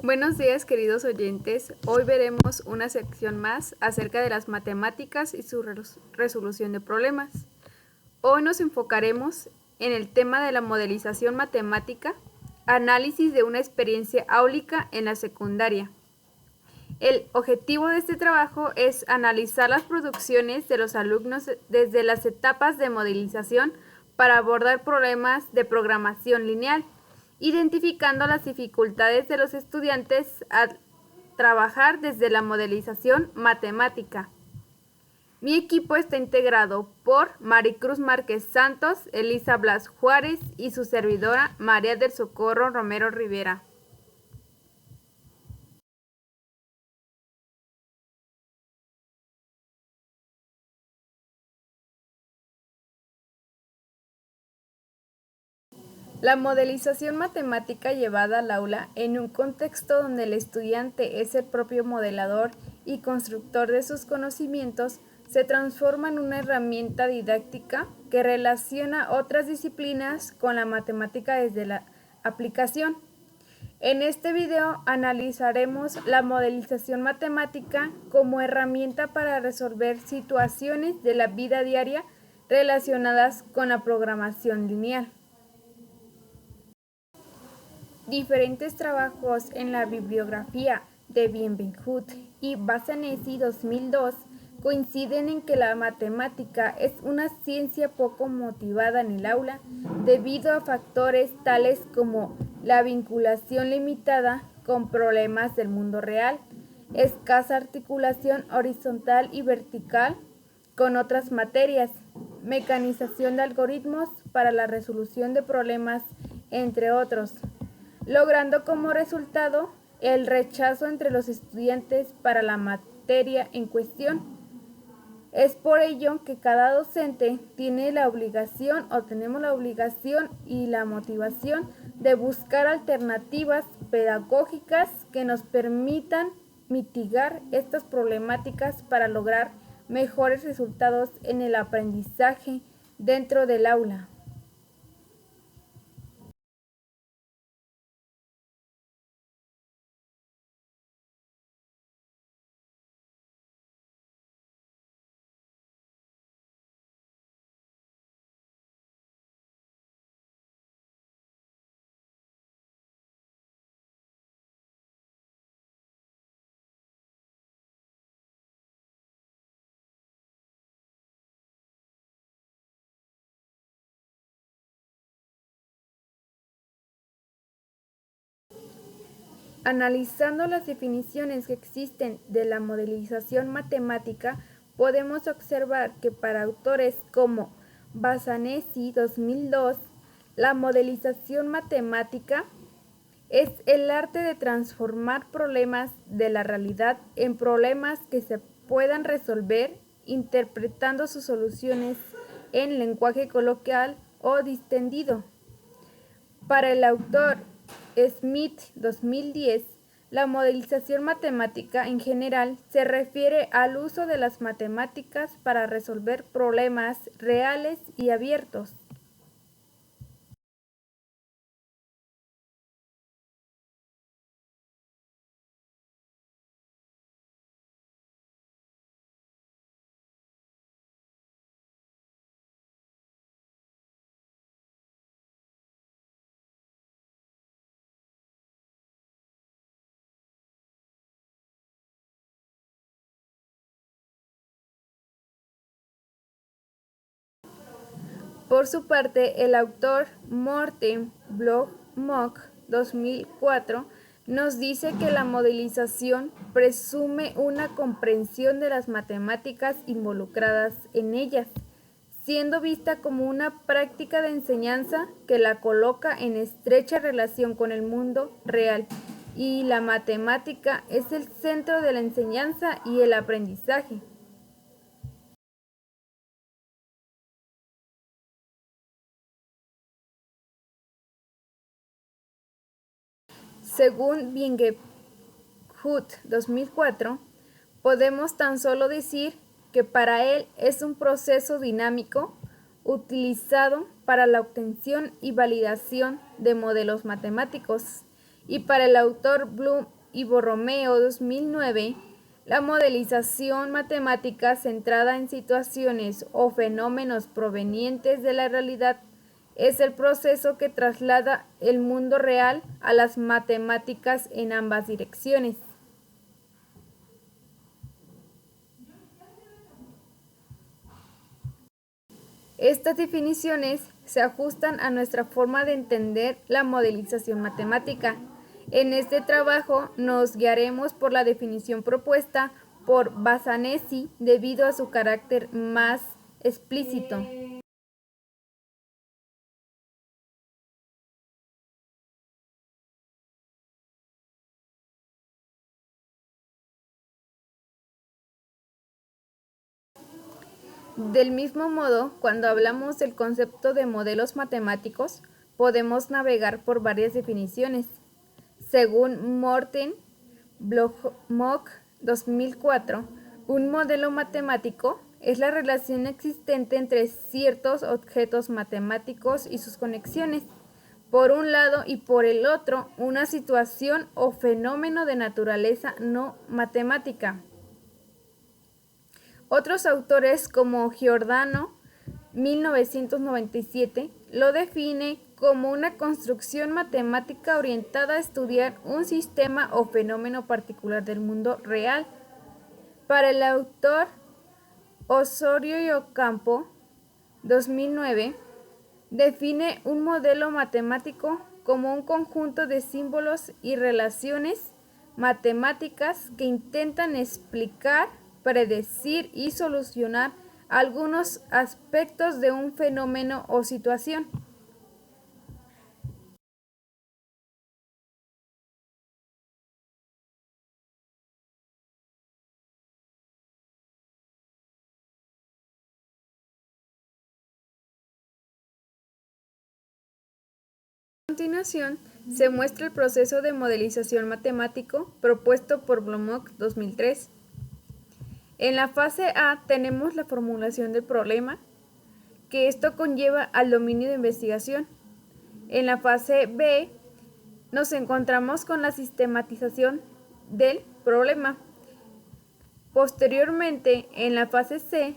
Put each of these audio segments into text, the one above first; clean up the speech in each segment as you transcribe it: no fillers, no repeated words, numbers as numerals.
Buenos días, queridos oyentes. Hoy veremos una sección más acerca de las matemáticas y su resolución de problemas. Hoy nos enfocaremos en el tema de la modelización matemática, análisis de una experiencia áulica en la secundaria. El objetivo de este trabajo es analizar las producciones de los alumnos desde las etapas de modelización para abordar problemas de programación lineal, identificando las dificultades de los estudiantes a trabajar desde la modelización matemática. Mi equipo está integrado por Maricruz Márquez Santos, Elisa Blas Juárez y su servidora María del Socorro Romero Rivera. La modelización matemática llevada al aula en un contexto donde el estudiante es el propio modelador y constructor de sus conocimientos se transforma en una herramienta didáctica que relaciona otras disciplinas con la matemática desde la aplicación. En este video analizaremos la modelización matemática como herramienta para resolver situaciones de la vida diaria relacionadas con la programación lineal. Diferentes trabajos en la bibliografía de Bienvenhut y Bassanesi 2002 coinciden en que la matemática es una ciencia poco motivada en el aula debido a factores tales como la vinculación limitada con problemas del mundo real, escasa articulación horizontal y vertical con otras materias, mecanización de algoritmos para la resolución de problemas, entre otros, logrando como resultado el rechazo entre los estudiantes para la materia en cuestión. Es por ello que cada docente tiene la obligación o tenemos la obligación y la motivación de buscar alternativas pedagógicas que nos permitan mitigar estas problemáticas para lograr mejores resultados en el aprendizaje dentro del aula. Analizando las definiciones que existen de la modelización matemática, podemos observar que para autores como Bassanesi 2002, la modelización matemática es el arte de transformar problemas de la realidad en problemas que se puedan resolver interpretando sus soluciones en lenguaje coloquial o distendido. Para el autor Smith 2010, la modelización matemática en general se refiere al uso de las matemáticas para resolver problemas reales y abiertos. Por su parte, el autor Morten Blom-Mock 2004 nos dice que la modelización presume una comprensión de las matemáticas involucradas en ellas, siendo vista como una práctica de enseñanza que la coloca en estrecha relación con el mundo real, y la matemática es el centro de la enseñanza y el aprendizaje. Según Bienvenhut 2004, podemos tan solo decir que para él es un proceso dinámico utilizado para la obtención y validación de modelos matemáticos Y para el autor Bloom y Borromeo 2009, la modelización matemática centrada en situaciones o fenómenos provenientes de la realidad es el proceso que traslada el mundo real a las matemáticas en ambas direcciones. Estas definiciones se ajustan a nuestra forma de entender la modelización matemática. En este trabajo nos guiaremos por la definición propuesta por Bassanesi debido a su carácter más explícito. Del mismo modo, cuando hablamos del concepto de modelos matemáticos, podemos navegar por varias definiciones. Según Morten Bloch 2004, un modelo matemático es la relación existente entre ciertos objetos matemáticos y sus conexiones, por un lado, y por el otro, una situación o fenómeno de naturaleza no matemática. Otros autores como Giordano 1997 lo define como una construcción matemática orientada a estudiar un sistema o fenómeno particular del mundo real. Para el autor Osorio y Ocampo 2009 define un modelo matemático como un conjunto de símbolos y relaciones matemáticas que intentan explicar, predecir y solucionar algunos aspectos de un fenómeno o situación. A continuación, se muestra el proceso de modelización matemático propuesto por Bloch 2003. En la fase A tenemos la formulación del problema, que esto conlleva al dominio de investigación. En la fase B nos encontramos con la sistematización del problema. Posteriormente, en la fase C,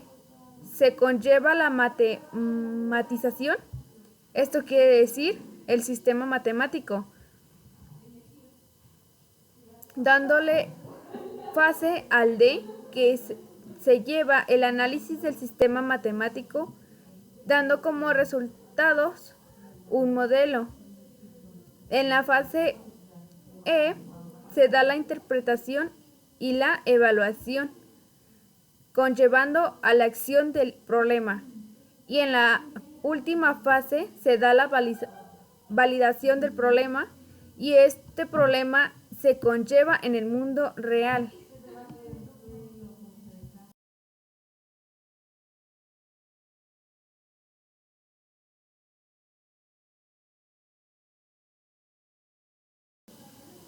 se conlleva la matematización. Esto quiere decir el sistema matemático, dándole fase al D, que se lleva el análisis del sistema matemático, dando como resultados un modelo. En la fase E se da la interpretación y la evaluación, conllevando a la acción del problema. Y en la última fase se da la validación del problema y este problema se conlleva en el mundo real.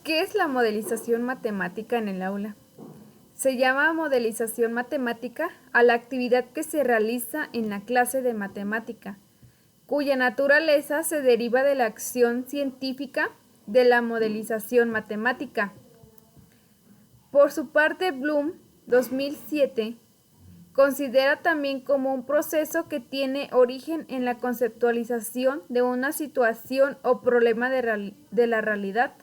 ¿Qué es la modelización matemática en el aula? Se llama modelización matemática a la actividad que se realiza en la clase de matemática, cuya naturaleza se deriva de la acción científica de la modelización matemática. Por su parte, Bloom, 2007, considera también como un proceso que tiene origen en la conceptualización de una situación o problema de la realidad.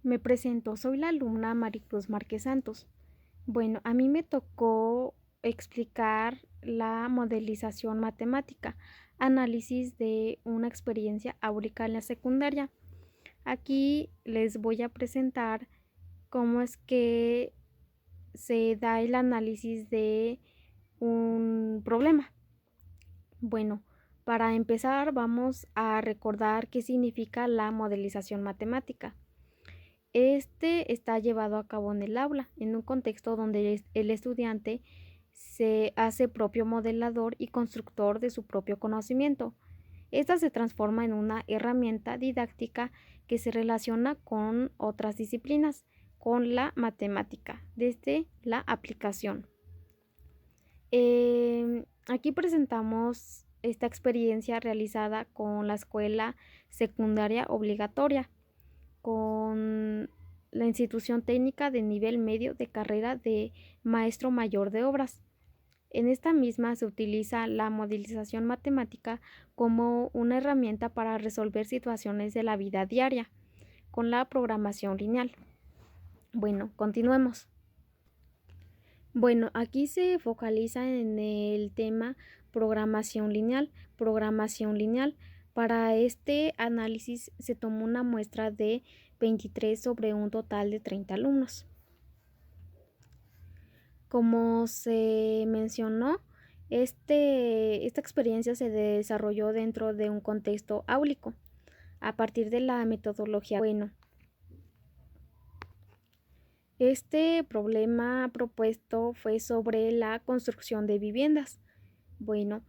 Me presento, soy la alumna Maricruz Márquez Santos. Bueno, a mí me tocó explicar la modelización matemática, análisis de una experiencia áurica en la secundaria. Aquí les voy a presentar cómo es que se da el análisis de un problema. Bueno, para empezar vamos a recordar qué significa la modelización matemática. Este está llevado a cabo en el aula, en un contexto donde el estudiante se hace propio modelador y constructor de su propio conocimiento. Esta se transforma en una herramienta didáctica que se relaciona con otras disciplinas, con la matemática, desde la aplicación. Aquí presentamos esta experiencia realizada con la escuela secundaria obligatoria, con la institución técnica de nivel medio de carrera de maestro mayor de obras. En esta misma se utiliza la modelización matemática como una herramienta para resolver situaciones de la vida diaria con la programación lineal. Bueno, continuemos. Bueno, aquí se focaliza en el tema programación lineal. Programación lineal. Para este análisis se tomó una muestra de 23 sobre un total de 30 alumnos. Como se mencionó, esta experiencia se desarrolló dentro de un contexto áulico a partir de la metodología. Bueno, este problema propuesto fue sobre la construcción de viviendas. Bueno,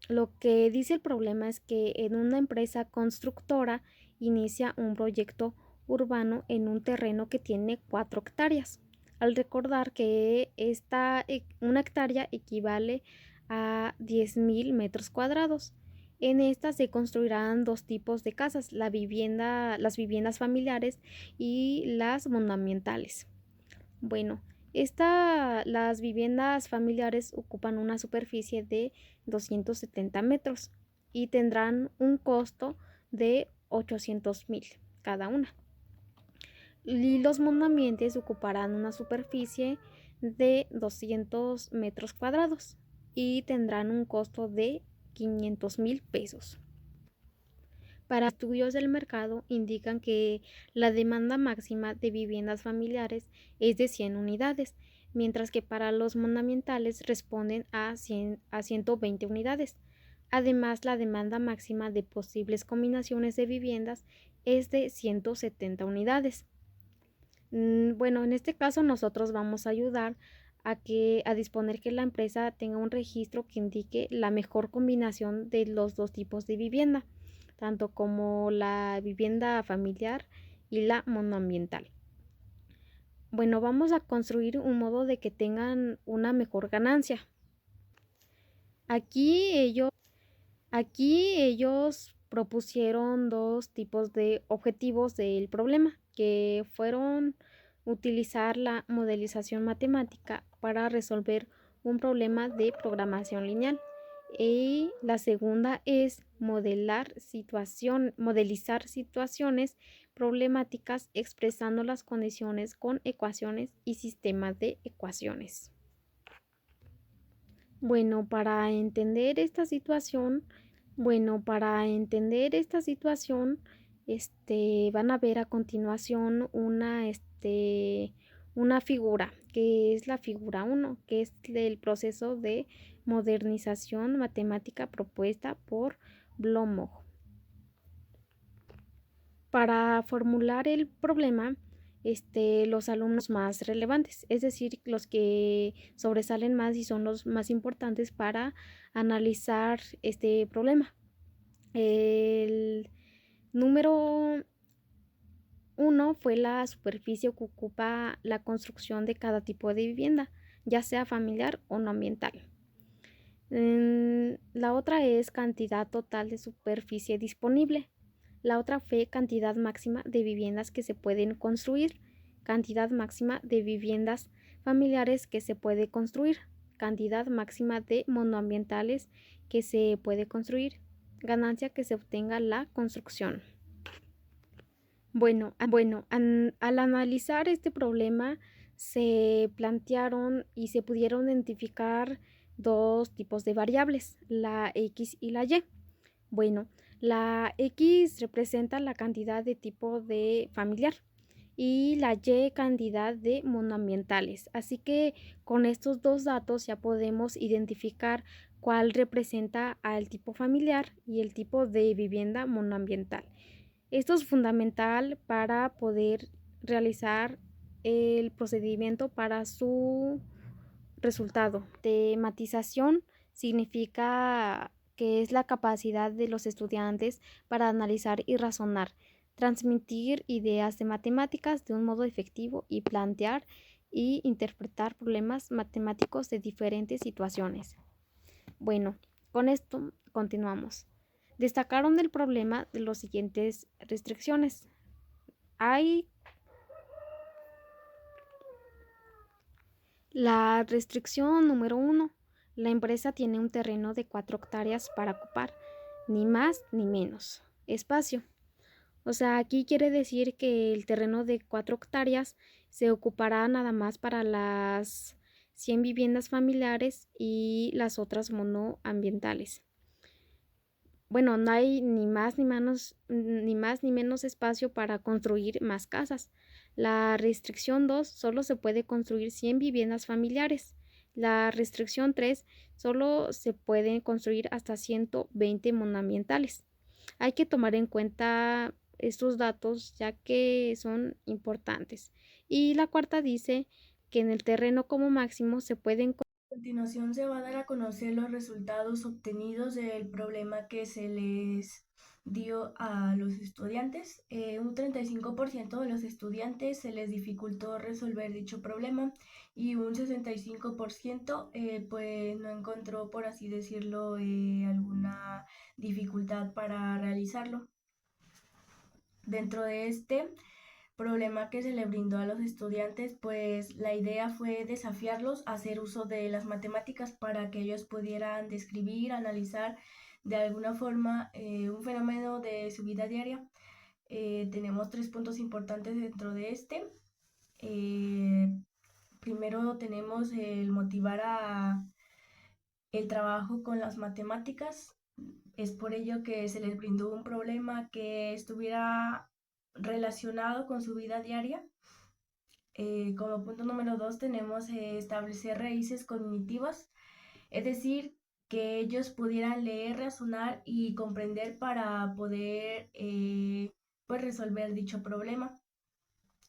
lo que dice el problema es que en una empresa constructora inicia un proyecto urbano en un terreno que tiene 4 hectáreas. Al recordar que una hectárea equivale a 10.000 metros cuadrados. En esta se construirán 2 tipos de casas, las viviendas familiares y las monumentales. Bueno, las viviendas familiares ocupan una superficie de 270 metros y tendrán un costo de 800,000 cada una. Y los monumentos ocuparán una superficie de 200 metros cuadrados y tendrán un costo de 500,000 pesos. Para estudios del mercado indican que la demanda máxima de viviendas familiares es de 100 unidades, mientras que para los monumentales responden a 120 unidades. Además, la demanda máxima de posibles combinaciones de viviendas es de 170 unidades. Bueno, en este caso nosotros vamos a ayudar a disponer que la empresa tenga un registro que indique la mejor combinación de los 2 tipos de vivienda, tanto como la vivienda familiar y la monoambiental. Bueno, vamos a construir un modo de que tengan una mejor ganancia. Aquí ellos propusieron 2 tipos de objetivos del problema, que fueron utilizar la modelización matemática para resolver un problema de programación lineal. Y la segunda es modelizar situaciones problemáticas expresando las condiciones con ecuaciones y sistemas de ecuaciones. Bueno, para entender esta situación, van a ver a continuación una figura, que es la figura 1, que es el proceso de modernización matemática propuesta por Bloomberg. Para formular el problema, los alumnos más relevantes, es decir, los que sobresalen más y son los más importantes para analizar este problema. El número 1 fue la superficie que ocupa la construcción de cada tipo de vivienda, ya sea familiar o no ambiental. La otra es cantidad total de superficie disponible. La otra fue cantidad máxima de viviendas que se pueden construir, cantidad máxima de viviendas familiares que se puede construir, cantidad máxima de monoambientales que se puede construir, ganancia que se obtenga la construcción. Bueno, al analizar este problema se plantearon y se pudieron identificar 2 tipos de variables, la X y la Y. Bueno, la X representa la cantidad de tipo de familiar y la Y cantidad de monoambientales. Así que con estos 2 datos ya podemos identificar cuál representa al tipo familiar y el tipo de vivienda monoambiental. Esto es fundamental para poder realizar el procedimiento para su resultado. Tematización significa que es la capacidad de los estudiantes para analizar y razonar, transmitir ideas de matemáticas de un modo efectivo y plantear y interpretar problemas matemáticos de diferentes situaciones. Bueno, con esto continuamos. Destacaron el problema de las siguientes restricciones. Hay la restricción número 1. La empresa tiene un terreno de 4 hectáreas para ocupar, ni más ni menos espacio. O sea, aquí quiere decir que el terreno de 4 hectáreas se ocupará nada más para las 100 viviendas familiares y las otras monoambientales. Bueno, no hay ni más ni menos espacio para construir más casas. La restricción 2, solo se puede construir 100 viviendas familiares. La restricción 3, solo se pueden construir hasta 120 monoambientales. Hay que tomar en cuenta estos datos ya que son importantes. Y la cuarta dice que en el terreno como máximo se pueden. A continuación se va a dar a conocer los resultados obtenidos del problema que se les dio a los estudiantes. Un 35% de los estudiantes se les dificultó resolver dicho problema y un 65% pues no encontró, por así decirlo, alguna dificultad para realizarlo. Dentro de este problema que se le brindó a los estudiantes, pues la idea fue desafiarlos a hacer uso de las matemáticas para que ellos pudieran describir, analizar de alguna forma un fenómeno de su vida diaria. Tenemos 3 puntos importantes dentro de este. Primero tenemos el motivar a el trabajo con las matemáticas. Es por ello que se les brindó un problema que estuviera relacionado con su vida diaria. Como punto número 2 tenemos establecer raíces cognitivas, es decir, que ellos pudieran leer, razonar y comprender para poder pues resolver dicho problema.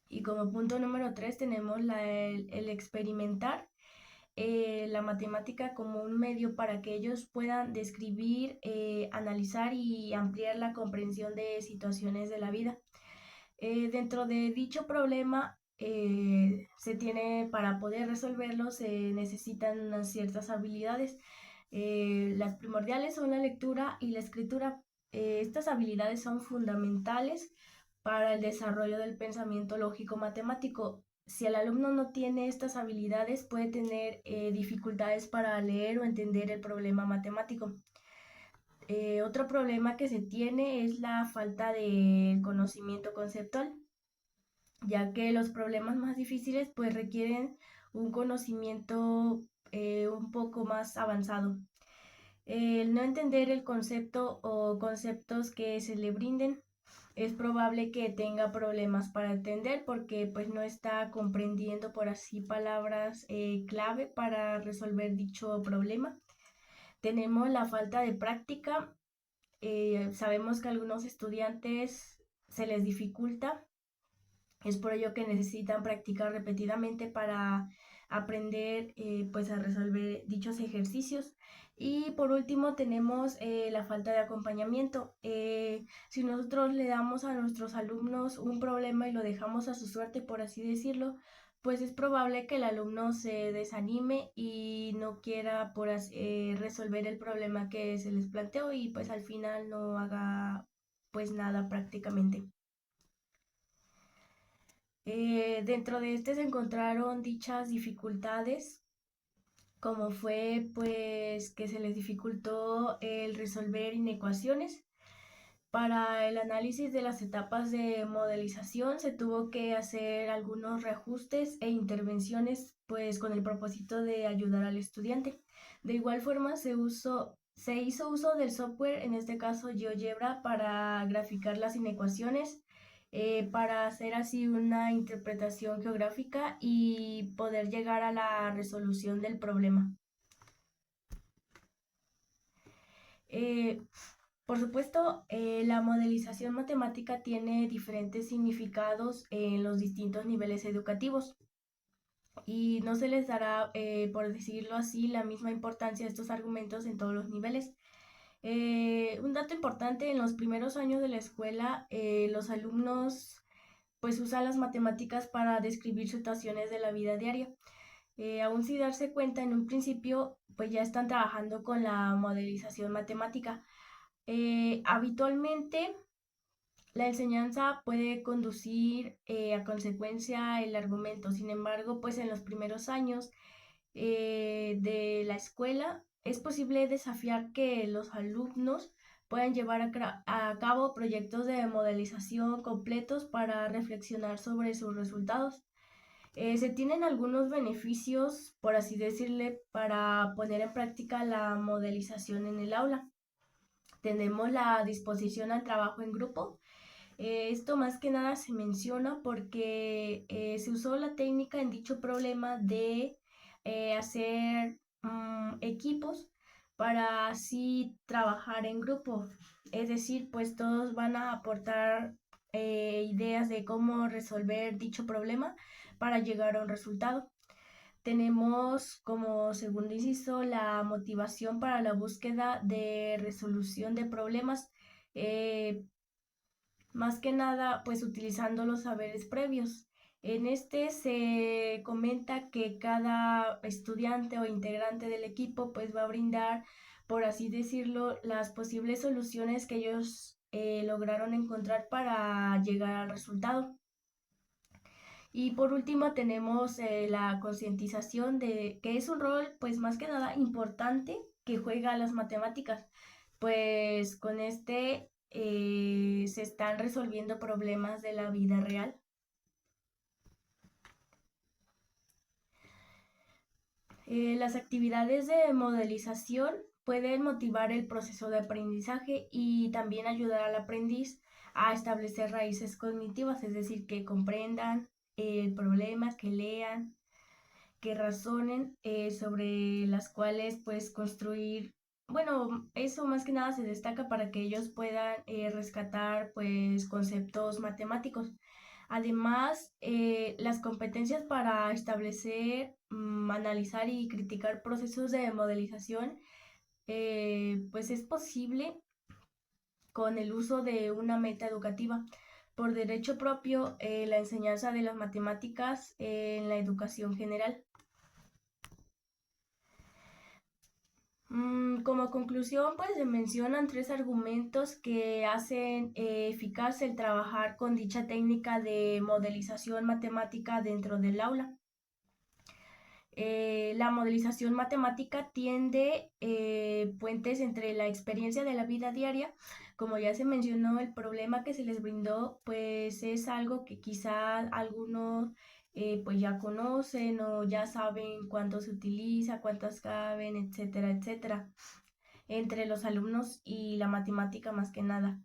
Y como punto número 3 tenemos el experimentar la matemática como un medio para que ellos puedan describir, analizar y ampliar la comprensión de situaciones de la vida. Dentro de dicho problema, para poder resolverlo, se necesitan unas ciertas habilidades. Las primordiales son la lectura y la escritura. Estas habilidades son fundamentales para el desarrollo del pensamiento lógico matemático. Si el alumno no tiene estas habilidades, puede tener dificultades para leer o entender el problema matemático. Otro problema que se tiene es la falta de conocimiento conceptual, ya que los problemas más difíciles pues requieren un conocimiento un poco más avanzado. El no entender el concepto o conceptos que se le brinden, es probable que tenga problemas para entender porque pues no está comprendiendo por así palabras clave para resolver dicho problema. Tenemos la falta de práctica. Sabemos que a algunos estudiantes se les dificulta. Es por ello que necesitan practicar repetidamente para aprender pues a resolver dichos ejercicios. Y por último tenemos la falta de acompañamiento. Si nosotros le damos a nuestros alumnos un problema y lo dejamos a su suerte, por así decirlo, pues es probable que el alumno se desanime y no quiera resolver el problema que se les planteó y pues al final no haga pues nada prácticamente. Dentro de este se encontraron dichas dificultades, como fue pues que se les dificultó el resolver inecuaciones. Para el análisis de las etapas de modelización se tuvo que hacer algunos reajustes e intervenciones pues con el propósito de ayudar al estudiante. De igual forma se hizo uso del software, en este caso GeoGebra, para graficar las inecuaciones, para hacer así una interpretación geográfica y poder llegar a la resolución del problema. Eh, por supuesto, la modelización matemática tiene diferentes significados en los distintos niveles educativos y no se les dará, por decirlo así, la misma importancia a estos argumentos en todos los niveles. Un dato importante: en los primeros años de la escuela, los alumnos pues usan las matemáticas para describir situaciones de la vida diaria. Aún sin darse cuenta en un principio, pues ya están trabajando con la modelización matemática. Habitualmente la enseñanza puede conducir a consecuencia el argumento. Sin embargo, pues en los primeros años de la escuela es posible desafiar que los alumnos puedan llevar a cabo proyectos de modelización completos para reflexionar sobre sus resultados. Se tienen algunos beneficios, por así decirle, para poner en práctica la modelización en el aula. Tenemos la disposición al trabajo en grupo. Esto más que nada se menciona porque se usó la técnica en dicho problema de hacer equipos para así trabajar en grupo. Es decir, pues todos van a aportar ideas de cómo resolver dicho problema para llegar a un resultado. Tenemos como segundo inciso la motivación para la búsqueda de resolución de problemas. Eh, Más que nada, pues utilizando los saberes previos. En este se comenta que cada estudiante o integrante del equipo pues va a brindar, por así decirlo, las posibles soluciones que ellos lograron encontrar para llegar al resultado. Y por último tenemos la concientización de que es un rol pues más que nada importante que juega las matemáticas, pues con este se están resolviendo problemas de la vida real. Las actividades de modelización pueden motivar el proceso de aprendizaje y también ayudar al aprendiz a establecer raíces cognitivas, es decir, que comprendan el problema, que lean, que razonen sobre las cuales pues construir, bueno, eso más que nada se destaca para que ellos puedan rescatar pues conceptos matemáticos. Además, las competencias para establecer, analizar y criticar procesos de modelización, pues es posible con el uso de una meta educativa. Por derecho propio, la enseñanza de las matemáticas en la educación general. Como conclusión, pues se mencionan tres argumentos que hacen eficaz el trabajar con dicha técnica de modelización matemática dentro del aula. La modelización matemática tiende puentes entre la experiencia de la vida diaria, como ya se mencionó, el problema que se les brindó, pues es algo que quizá algunos pues ya conocen o ya saben cuánto se utiliza, cuántas caben, etcétera, etcétera, entre los alumnos y la matemática más que nada.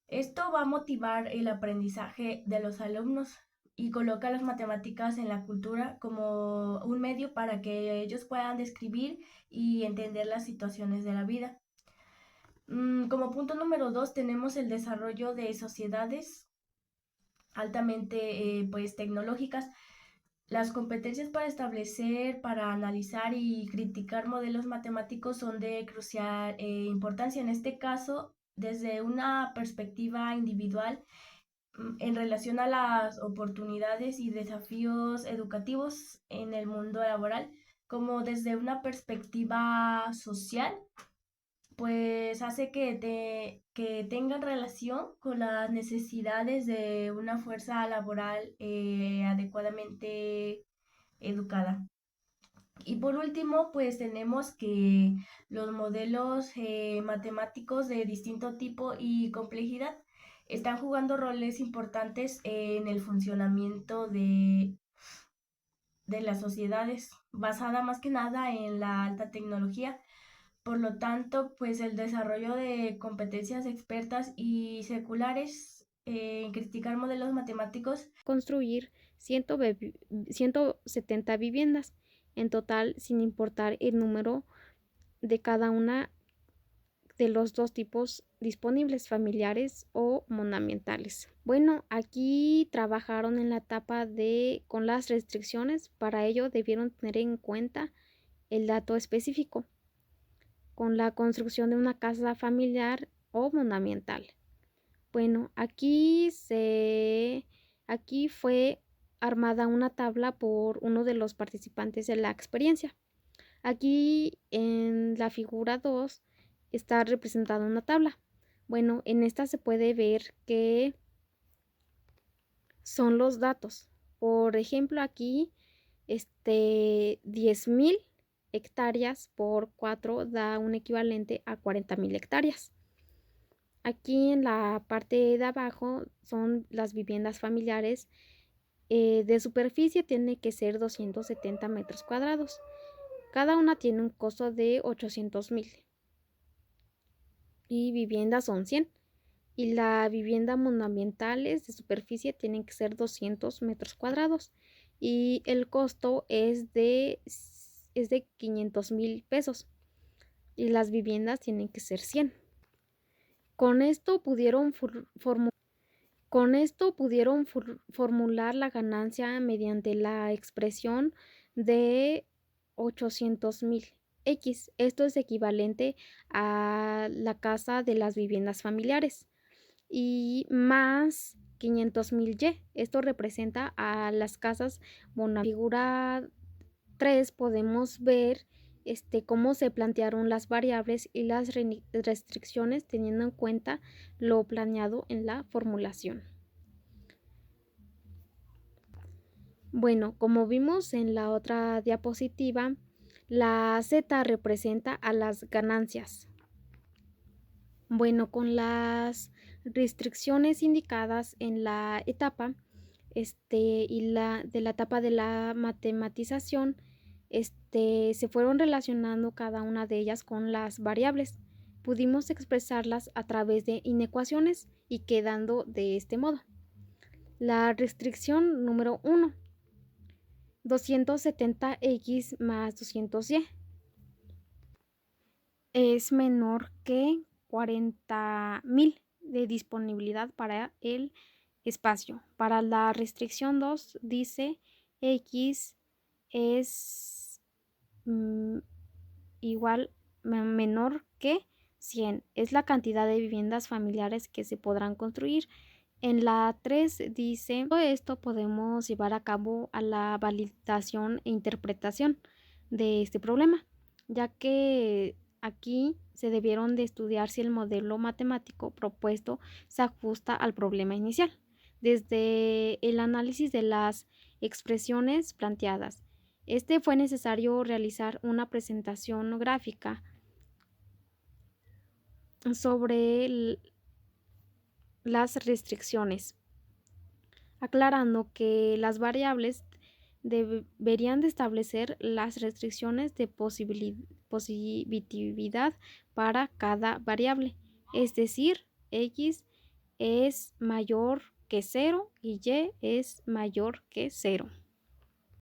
Esto va a motivar el aprendizaje de los alumnos y coloca las matemáticas en la cultura como un medio para que ellos puedan describir y entender las situaciones de la vida. Como punto número 2 tenemos el desarrollo de sociedades altamente pues tecnológicas. Las competencias para establecer, para analizar y criticar modelos matemáticos son de crucial importancia. En este caso, desde una perspectiva individual, en relación a las oportunidades y desafíos educativos en el mundo laboral, como desde una perspectiva social, pues hace que tengan relación con las necesidades de una fuerza laboral adecuadamente educada. Y por último, pues tenemos que los modelos matemáticos de distinto tipo y complejidad están jugando roles importantes en el funcionamiento de las sociedades, basada más que nada en la alta tecnología. Por lo tanto, pues el desarrollo de competencias expertas y seculares en criticar modelos matemáticos. Construir 170 viviendas en total, sin importar el número de cada una de los dos tipos disponibles, familiares o monumentales. Bueno, aquí trabajaron en la etapa con las restricciones. Para ello debieron tener en cuenta el dato específico con la construcción de una casa familiar o monumental. Bueno, aquí fue armada una tabla por uno de los participantes de la experiencia. Aquí en la figura 2 está representada una tabla. Bueno, en esta se puede ver que son los datos. Por ejemplo, aquí 10.000 hectáreas por 4 da un equivalente a 40.000 hectáreas. Aquí en la parte de abajo son las viviendas familiares. De superficie tiene que ser 270 metros cuadrados. Cada una tiene un costo de 800.000 y viviendas son 100. Y la vivienda monoambientales de superficie tienen que ser 200 metros cuadrados y el costo es de 500.000 pesos y las viviendas tienen que ser 100. Con esto pudieron formular la ganancia mediante la expresión de 800.000 X. Esto es equivalente a la casa de las viviendas familiares y más 500.000 Y. Esto representa a las casas monoambientales. En la figura 3 podemos ver cómo se plantearon las variables y las restricciones teniendo en cuenta lo planeado en la formulación. Bueno, como vimos en la otra diapositiva, la Z representa a las ganancias. Bueno, con las restricciones indicadas en la etapa y de la etapa de la matematización, se fueron relacionando cada una de ellas con las variables. Pudimos expresarlas a través de inecuaciones y quedando de este modo. La restricción número 1, 270x más 200y es menor que 40.000 de disponibilidad para el espacio. Para la restricción 2 dice x es igual menor que 100. Es la cantidad de viviendas familiares que se podrán construir. En la 3 dice, todo esto podemos llevar a cabo a la validación e interpretación de este problema, ya que aquí se debieron de estudiar si el modelo matemático propuesto se ajusta al problema inicial, desde el análisis de las expresiones planteadas. Fue necesario realizar una presentación gráfica sobre las restricciones, aclarando que las variables deberían de establecer las restricciones de positividad para cada variable, es decir, x es mayor que 0 y y es mayor que 0.